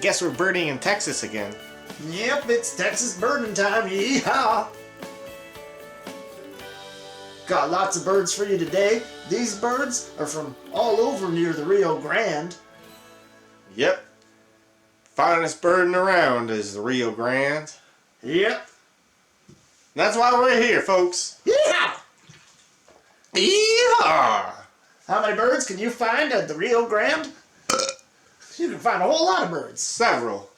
guess we're birding in Texas again. Yep, it's Texas birding time. Yeehaw! Got lots of birds for you today. These birds are from all over near the Rio Grande. Yep. Finest birding around is the Rio Grande. Yep. That's why we're here, folks. Yeehaw! Yeehaw! How many birds can you find at the Rio Grande? You can find a whole lot of birds. Several.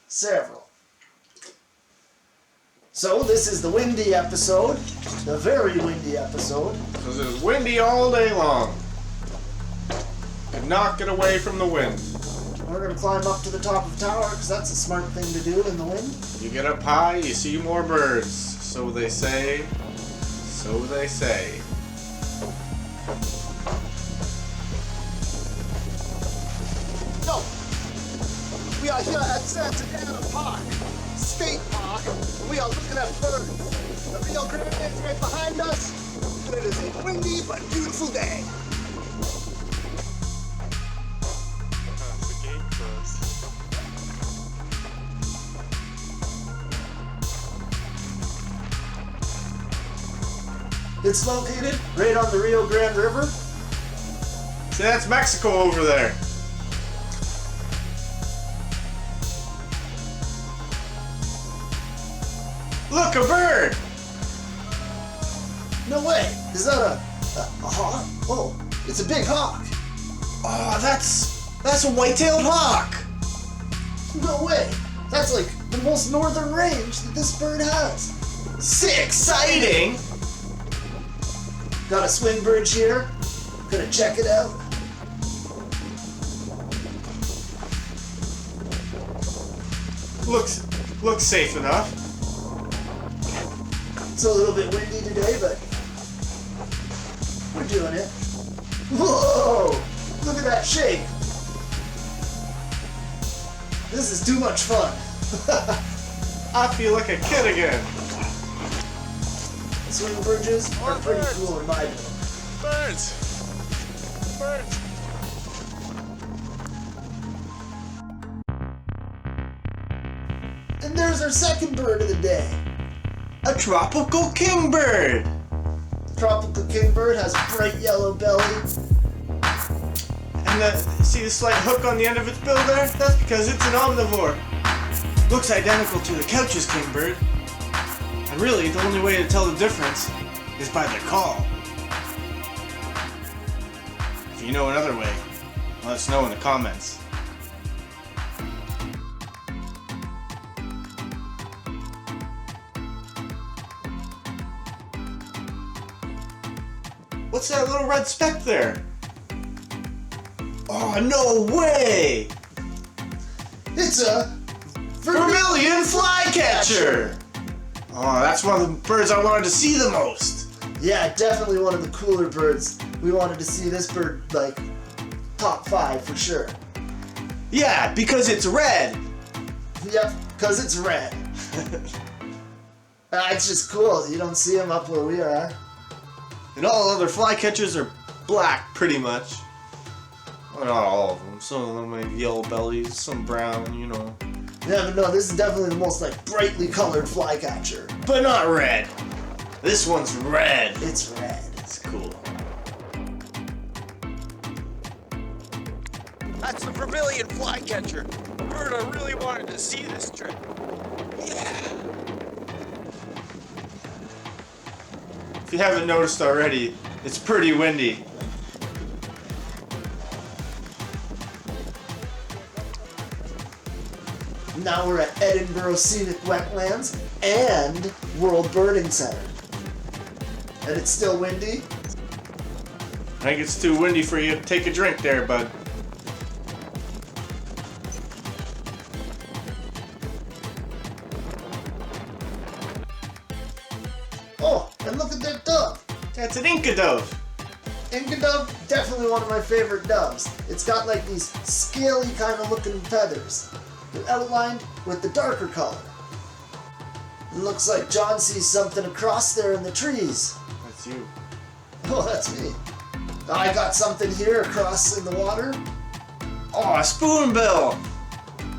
So this is the windy episode, the very windy episode. Because it's windy all day long. Could not get away from the wind. We're going to climb up to the top of the tower because that's a smart thing to do in the wind. You get up high, you see more birds. So they say. So they say. No, we are here at TriColored Hawk State Park. We are looking at birds. The Rio Grande is right behind us, and it is a windy but beautiful day. The gate closed. It's located right on the Rio Grande River. See, that's Mexico over there. Look, a bird! No way! Is that a hawk? Oh, it's a big hawk. Oh, that's a white-tailed hawk. No way! That's like the most northern range that this bird has. Exciting! Got a swing bridge here. Gonna check it out. Looks safe enough. It's a little bit windy today, but we're doing it. Whoa! Look at that shake. This is too much fun. I feel like a kid again. Swing bridges are pretty birds. cool in my book. Birds! Birds! And there's our second bird of the day. A tropical kingbird. Tropical kingbird has a bright yellow belly. And see the slight hook on the end of its bill there? That's because it's an omnivore. Looks identical to the Couch's kingbird. And really, the only way to tell the difference is by their call. If you know another way, let us know in the comments. What's that little red speck there? Oh, no way! It's a Vermilion flycatcher! Oh, that's one of the birds I wanted to see the most. Yeah, definitely one of the cooler birds. We wanted to see this bird, like, top 5 for sure. Yeah, because it's red. Yep, because it's red. It's just cool. You don't see them up where we are. And all other flycatchers are black, pretty much. Well, not all of them. Some of them have yellow bellies, some brown, you know. Yeah, but no, this is definitely the most, like, brightly colored flycatcher. But not red. This one's red. It's red. It's cool. That's the Vermilion flycatcher. A bird I really wanted to see this trip. Yeah. If you haven't noticed already, it's pretty windy. Now we're at Edinburg Scenic Wetlands and World Birding Center. And it's still windy. I think it's too windy for you to take a drink there, bud. Oh, and look at that dove. That's an Inca dove. Inca dove, definitely one of my favorite doves. It's got like these scaly kind of looking feathers. They're outlined with the darker color. It looks like John sees something across there in the trees. That's you. Oh, that's me. I got something here across in the water. Oh, a spoonbill.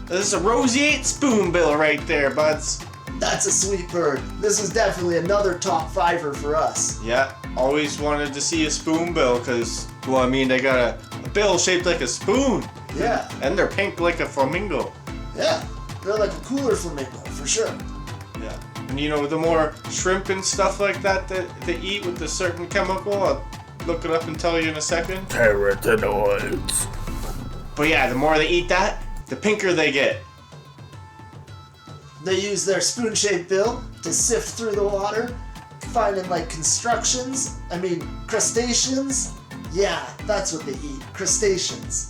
This is a roseate spoonbill right there, buds. That's a sweet bird. This is definitely another top fiver for us. Yeah, always wanted to see a spoonbill because, well, I mean, they got a bill shaped like a spoon. Yeah. And they're pink like a flamingo. Yeah, they're like a cooler flamingo, for sure. Yeah. And you know, the more shrimp and stuff like that they eat with a certain chemical, I'll look it up and tell you in a second. Carotenoids. But yeah, the more they eat that, the pinker they get. They use their spoon-shaped bill to sift through the water, finding like crustaceans. Yeah, that's what they eat, crustaceans.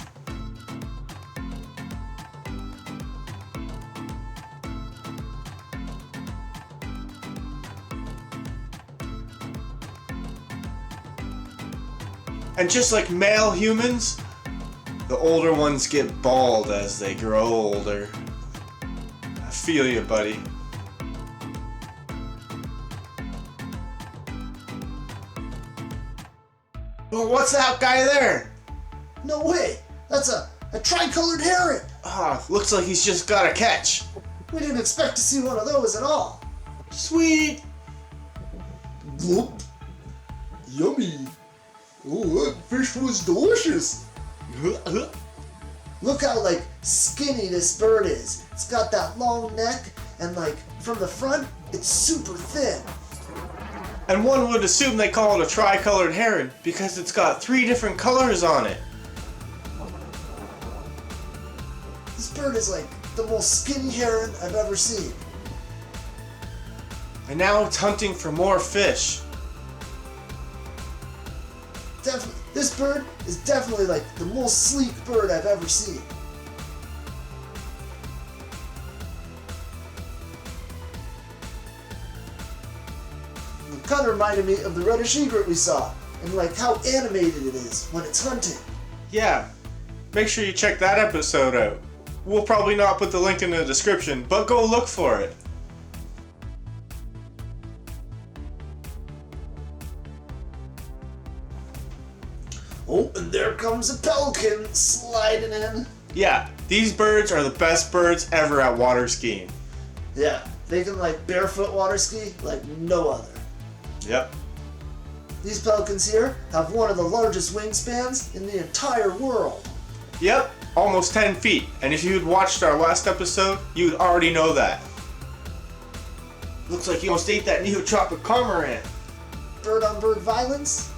And just like male humans, the older ones get bald as they grow older. I feel you, buddy. Well, what's that guy there? No way, that's a TriColored Heron. Looks like he's just got a catch. We didn't expect to see one of those at all. Sweet. Glop. Yummy. Oh, that fish was delicious. Look how like skinny this bird is. It's got that long neck and like from the front, it's super thin. And one would assume they call it a TriColored Heron because it's got 3 different colors on it. This bird is like the most skinny heron I've ever seen. And now it's hunting for more fish. This bird is definitely like the most sleek bird I've ever seen. It kind of reminded me of the reddish egret we saw, and like how animated it is when it's hunting. Yeah, make sure you check that episode out. We'll probably not put the link in the description, but go look for it. Oh, and there comes a pelican sliding in. Yeah, these birds are the best birds ever at water skiing. Yeah, they can like barefoot water ski like no other. Yep. These pelicans here have one of the largest wingspans in the entire world. Yep, almost 10 feet. And if you had watched our last episode, you would already know that. Looks like you almost ate that neotropic cormorant. Bird-on-bird violence?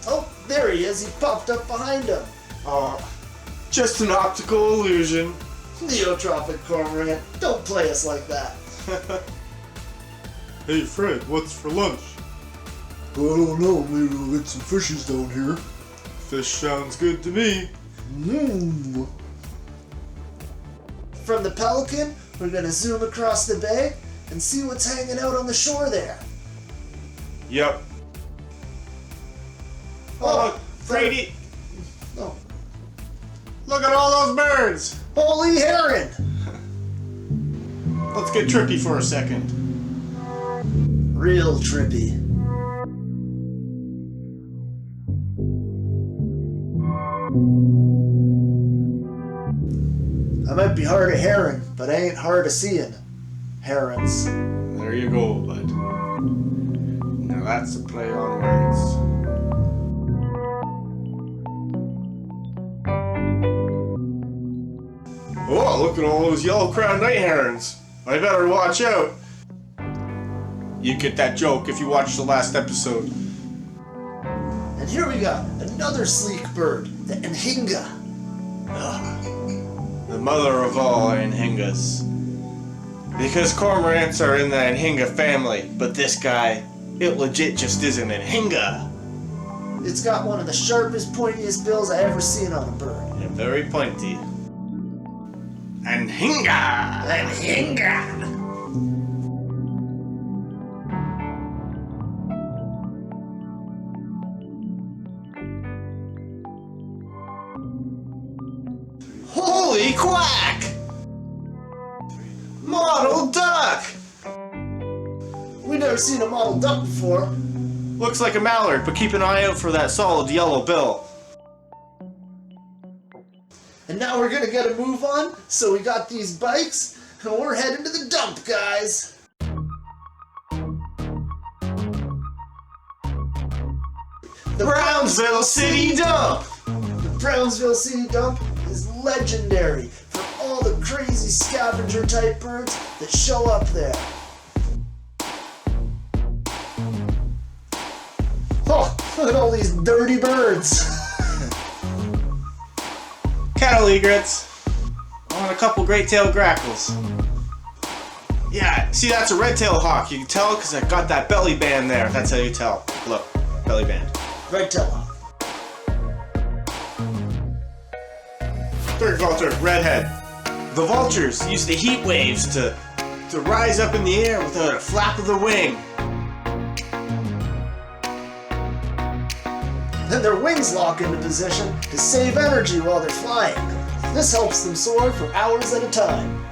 Oh, there he is. He popped up behind him. Oh, just an optical illusion. Neotropic cormorant, don't play us like that. Hey Fred, what's for lunch? I don't know, maybe we'll get some fishes down here. Fish sounds good to me. Mmm. From the Pelican, we're gonna zoom across the bay and see what's hanging out on the shore there. Yep. Oh, Brady! Oh, Look at all those birds! holy heron! Let's get trippy for a second. Real trippy. I might be hard of hearing, but I ain't hard of seeing herons. There you go, bud. Now that's a play on words. Oh, look at all those yellow-crowned night herons. I better watch out. You get that joke if you watched the last episode. And here we got another sleek bird, the Anhinga. The mother of all Anhingas. Because cormorants are in the Anhinga family, but this guy, it legit just isn't Anhinga. It's got one of the sharpest, pointiest bills I ever seen on a bird. And very pointy. Anhinga! Anhinga! Holy quack! Mottled duck! We never seen a mottled duck before. Looks like a mallard, but keep an eye out for that solid yellow bill. And now we're gonna get a move on, so we got these bikes, and we're heading to the dump, guys. The Brownsville City Dump! The Brownsville City Dump is legendary for all the crazy scavenger type birds that show up there. Oh, look at all these dirty birds. Cattle egrets. And a couple great-tailed grackles. Yeah, see, that's a red-tailed hawk. You can tell because I got that belly band there. That's how you tell. Look, belly band. RedTailed Hawk. Third vulture, redhead. The vultures use the heat waves to rise up in the air without a flap of the wing. Then their wings lock into position to save energy while they're flying. This helps them soar for hours at a time.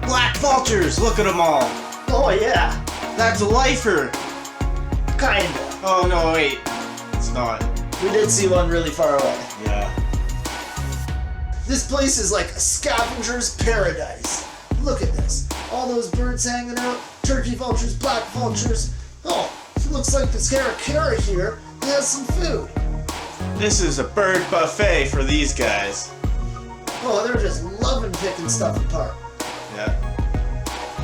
Black vultures, look at them all. Oh yeah, That's a lifer. kinda. Oh no, wait, it's not. We did see one really far away. Yeah. This place is like a scavenger's paradise. Look at this. All those birds hanging out. Turkey vultures, black vultures. Oh, it looks like this Cara here has some food. This is a bird buffet for these guys. Oh, they're just loving picking stuff apart. Yeah.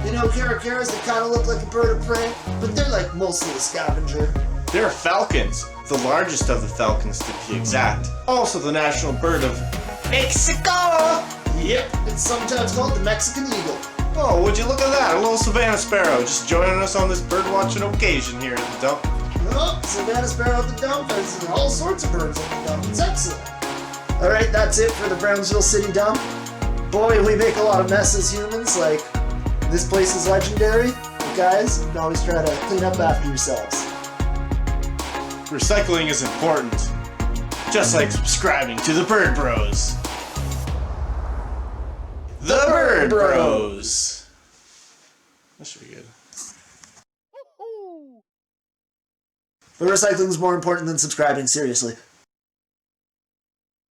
You know, Caracaras that kind of look like a bird of prey, but they're like mostly a scavenger. They're falcons, the largest of the falcons to be exact. Also the national bird of Mexico! Yep, it's sometimes called the Mexican eagle. Oh, would you look at that? A little Savannah sparrow just joining us on this bird watching occasion here at the dump. Oh, Savannah sparrow at the dump. There's all sorts of birds at the dump. It's excellent. Alright, that's it for the Brownsville City Dump. Boy, we make a lot of mess as humans. Like, this place is legendary. But guys, you can always try to clean up after yourselves. Recycling is important. Just like subscribing to the Bird Bros. The Bird Bros. That should be good. But recycling is more important than subscribing, seriously.